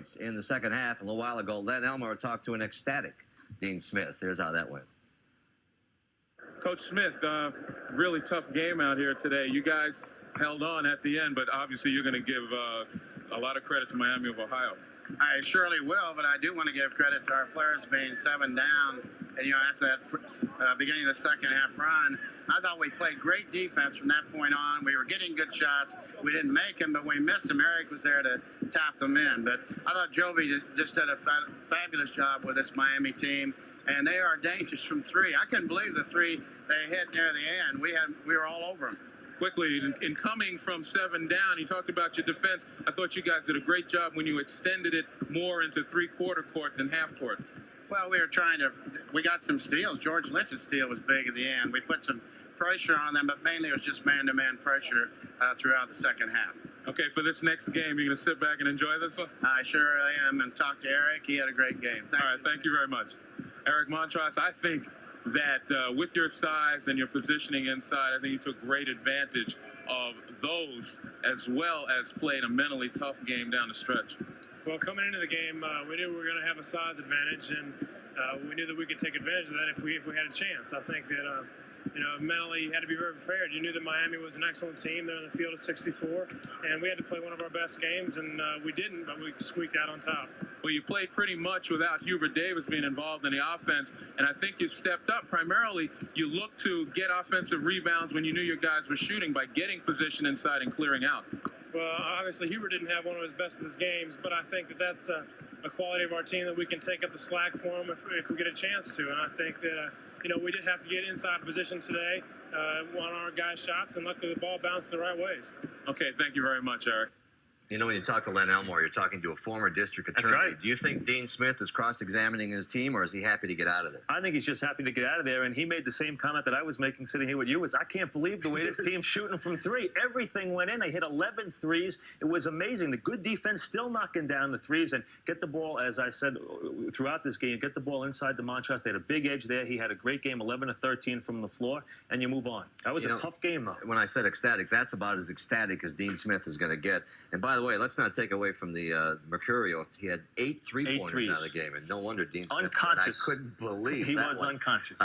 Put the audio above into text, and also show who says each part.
Speaker 1: points in the second half. A little while ago, Len Elmore talked to an ecstatic Dean Smith. Here's how that went.
Speaker 2: Coach Smith, really tough game out here today. You guys held on at the end, but obviously you're going to give a lot of credit to Miami of Ohio.
Speaker 3: I surely will, but I do want to give credit to our players being 7 down. And, after that beginning of the second half run, I thought we played great defense from that point on. We were getting good shots. We didn't make them, but we missed them. Eric was there to tap them in. But I thought Jovi just did a fabulous job with this Miami team, and they are dangerous from 3. I couldn't believe the 3 they hit near the end. We were all over them.
Speaker 2: Quickly, in coming from 7 down, you talked about your defense. I thought you guys did a great job when you extended it more into three-quarter court than half court.
Speaker 3: Well, we got some steals. George Lynch's steal was big at the end. We put some pressure on them, but mainly it was just man-to-man pressure throughout the second half.
Speaker 2: Okay, for this next game, you're going to sit back and enjoy this one?
Speaker 3: I sure am, and talk to Eric. He had a great game.
Speaker 2: All right, thank you very much. Eric Montross, I think that with your size and your positioning inside, I think you took great advantage of those, as well as played a mentally tough game down the stretch.
Speaker 4: Well, coming into the game, we knew we were going to have a size advantage, and we knew that we could take advantage of that if we had a chance. I think that mentally you had to be very prepared. You knew that Miami was an excellent team. They're in the field of 64, and we had to play one of our best games, and we didn't, but we squeaked out on top.
Speaker 2: Well, you played pretty much without Hubert Davis being involved in the offense, and I think you stepped up. Primarily, you looked to get offensive rebounds when you knew your guys were shooting by getting position inside and clearing out.
Speaker 4: Well, obviously, Hubert didn't have one of his best of his games, but I think that that's a quality of our team that we can take up the slack for him if we get a chance to. And I think that, we did have to get inside position today on our guys' shots, and luckily the ball bounced the right ways.
Speaker 2: Okay, thank you very much, Eric.
Speaker 1: When you talk to Len Elmore, you're talking to a former district attorney.
Speaker 5: That's right.
Speaker 1: Do you think Dean Smith is cross-examining his team, or is he happy to get out of there?
Speaker 5: I think he's just happy to get out of there, and he made the same comment that I was making sitting here with you, I can't believe the way this team's shooting from 3. Everything went in. They hit 11 threes. It was amazing. The good defense still knocking down the threes and get the ball, as I said, throughout this game, get the ball inside the Montross. They had a big edge there. He had a great game, 11 of 13 from the floor, and you move on. That was a tough game, though.
Speaker 1: When I said ecstatic, that's about as ecstatic as Dean Smith is going to get. And by the way, let's not take away from the Mercurio. He had 8 3-pointers out of the game, and no wonder Dean Smith
Speaker 5: unconscious.
Speaker 1: Said, I couldn't believe
Speaker 5: he
Speaker 1: that
Speaker 5: was
Speaker 1: one.
Speaker 5: Unconscious.